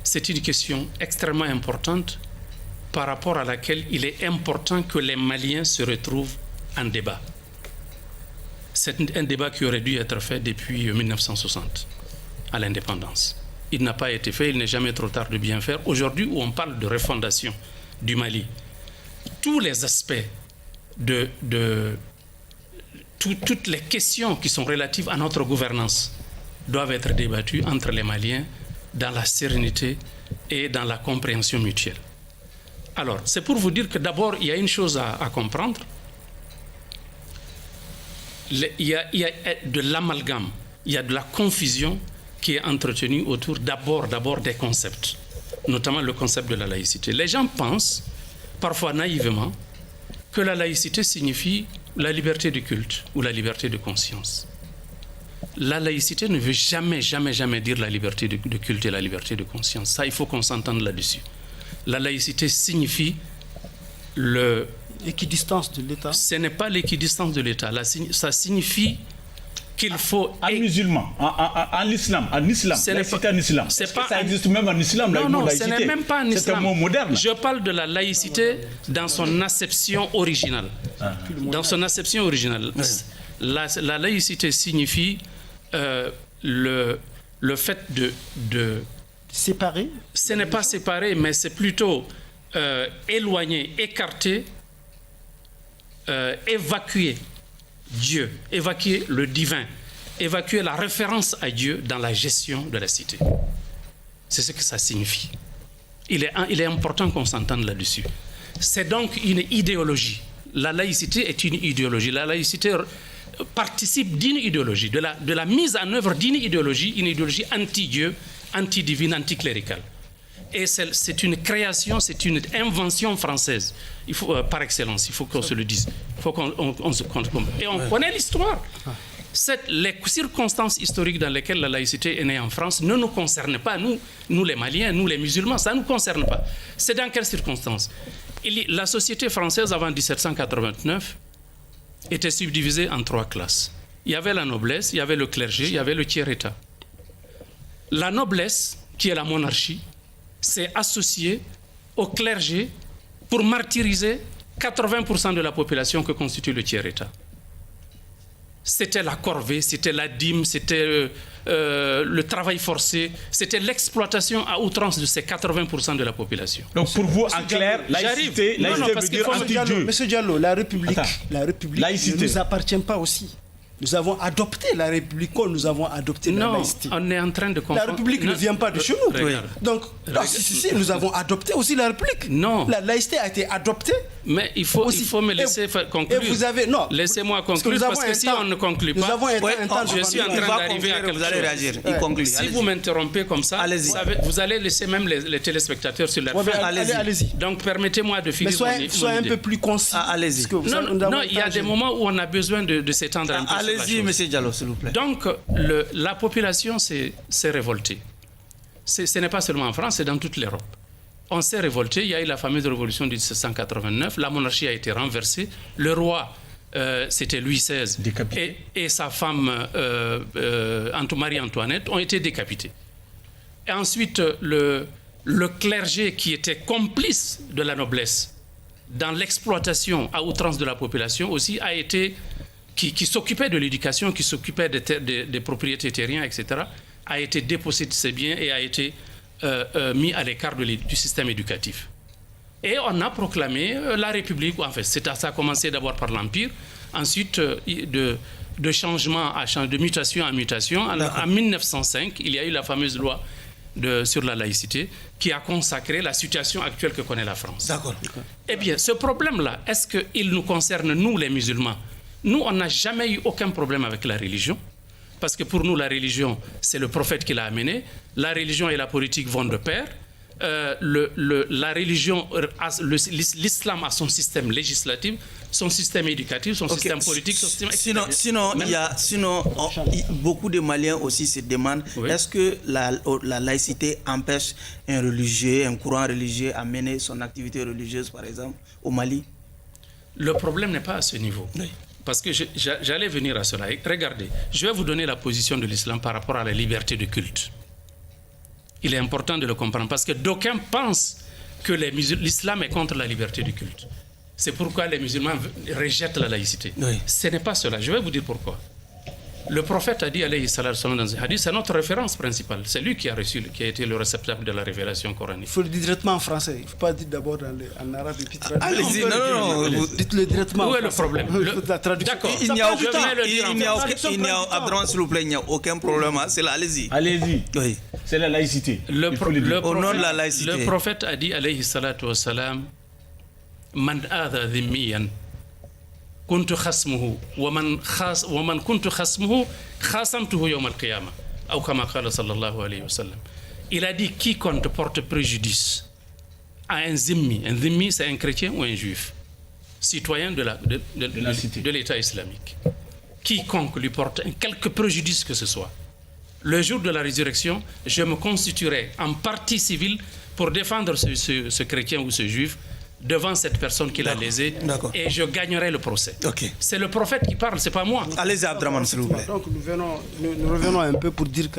c'est une question extrêmement importante par rapport à laquelle il est important que les Maliens se retrouvent en débat. C'est un débat qui aurait dû être fait depuis 1960, à l'indépendance. Il n'a pas été fait, il n'est jamais trop tard de bien faire. Aujourd'hui, où on parle de refondation du Mali, tous les aspects toutes les questions qui sont relatives à notre gouvernance doivent être débattues entre les Maliens dans la sérénité et dans la compréhension mutuelle. Alors, c'est pour vous dire que d'abord, il y a une chose à comprendre. Il y a de l'amalgame, il y a de la confusion qui est entretenue autour d'abord des concepts, notamment le concept de la laïcité. Les gens pensent, parfois naïvement, que la laïcité signifie la liberté de culte ou la liberté de conscience. La laïcité ne veut jamais dire la liberté de culte et la liberté de conscience. Ça, il faut qu'on s'entende là-dessus. La laïcité signifie l'équidistance de l'État. Ce n'est pas l'équidistance de l'État. Ça signifie qu'il faut... En musulman, en islam, laïcité en islam. Ça existe même en islam, non, laïcité. Ce n'est même pas en islam. C'est un mot moderne. Je parle de la laïcité dans son acception originale. Dans son acception originale. La laïcité signifie le fait de... Séparer? Ce n'est pas séparer, mais c'est plutôt éloigner, écarter, évacuer Dieu, évacuer le divin, évacuer la référence à Dieu dans la gestion de la cité. C'est ce que ça signifie. Il est important qu'on s'entende là-dessus. C'est donc une idéologie. La laïcité est une idéologie. La laïcité participe d'une idéologie, de la mise en œuvre d'une idéologie, une idéologie anti-Dieu, anti-divine, anti-cléricale. Et c'est une création, c'est une invention française, par excellence, il faut qu'on se le dise. Il faut qu'on se compte. Et on connaît l'histoire. Les circonstances historiques dans lesquelles la laïcité est née en France ne nous concernent pas, nous les Maliens, nous les musulmans, ça ne nous concerne pas. C'est dans quelles circonstances? La société française avant 1789 était subdivisée en 3 classes. Il y avait la noblesse, il y avait le clergé, il y avait le tiers-état. La noblesse, qui est la monarchie, s'est associée au clergé pour martyriser 80% de la population que constitue le tiers-état. C'était la corvée, c'était la dîme, c'était le travail forcé, c'était l'exploitation à outrance de ces 80% de la population. Donc pour vous, en clair, laïcité veut dire anti-Dieu. Monsieur Diallo, la République ne nous appartient pas aussi. Nous avons adopté la République comme nous avons adopté la laïcité. On est en train de comprendre. La République ne vient pas de chez nous. Donc, si, nous avons adopté aussi la République. Non. La laïcité a été adoptée. Mais il faut me laisser conclure. Laissez-moi conclure parce que si on ne conclut pas, je suis en train d'arriver à quelque chose. Si vous m'interrompez comme ça, vous allez laisser même les téléspectateurs sur leur fin. Allez-y. Donc permettez-moi de finir mon idée. Soyez un peu plus concis. Allez-y. Non, il y a des moments où on a besoin de s'étendre un peu. Allez-y, M. Diallo, s'il vous plaît. Donc, la population s'est révoltée. Ce n'est pas seulement en France, c'est dans toute l'Europe. On s'est révolté, il y a eu la fameuse révolution de 1789, la monarchie a été renversée, le roi, c'était Louis XVI, et sa femme, Marie-Antoinette, ont été décapités. Et ensuite, le clergé qui était complice de la noblesse dans l'exploitation à outrance de la population aussi a été... Qui s'occupait de l'éducation, qui s'occupait des propriétés terriennes, etc., a été dépossédé de ses biens et a été mis à l'écart du système éducatif. Et on a proclamé la République. Enfin, ça a commencé d'abord par l'Empire, ensuite de changement de mutation en mutation. En 1905, il y a eu la fameuse loi sur la laïcité qui a consacré la situation actuelle que connaît la France. D'accord. Eh bien, ce problème-là, est-ce qu'il nous concerne, nous les musulmans? Nous, on n'a jamais eu aucun problème avec la religion, parce que pour nous, la religion, c'est le prophète qui l'a amené. La religion et la politique vont de pair. La religion, l'islam a son système législatif, son système éducatif, son système politique, son système... Sinon, beaucoup de Maliens aussi se demandent, est-ce que la laïcité empêche un courant religieux à mener son activité religieuse, par exemple, au Mali? Le problème n'est pas à ce niveau. Oui. Parce que j'allais venir à cela. Regardez, je vais vous donner la position de l'islam par rapport à la liberté de culte. Il est important de le comprendre parce que d'aucuns pensent que l'islam est contre la liberté du culte. C'est pourquoi les musulmans rejettent la laïcité. Oui. Ce n'est pas cela. Je vais vous dire pourquoi. Le prophète a dit, alayhi salatu wasalam, dans un hadith, c'est notre référence principale. C'est lui qui a été le réceptacle de la révélation coranique. Il faut le dire directement en français. Il ne faut pas dire d'abord en arabe et puis traduire. Allez-y, non. Dites-le directement. Où est le problème? La traduction. D'accord. Il n'y a aucun, s'il vous plaît, il n'y a aucun problème. C'est là, allez-y. Allez-y. Oui. C'est la laïcité. Au nom de la laïcité. Le prophète a dit, alayhi salatu wasalam, man adha dhimmiyan كنت خصمه ومن كنت خصمه خاصمته يوم القيامة أو كما قال صلى الله عليه وسلم. Il a dit quiconque porte préjudice à un zimmi. Un zimmi, c'est un chrétien ou un juif, citoyen de l'État islamique. Quiconque lui porte quelque préjudice que ce soit, le jour de la résurrection, je me constituerai en partie civile pour défendre ce chrétien ou ce juif devant cette personne qui l'a lésé et je gagnerai le procès. Okay. C'est le prophète qui parle, c'est pas moi. Allez-y, Abdraman, s'il vous plaît. Donc nous revenons un peu pour dire que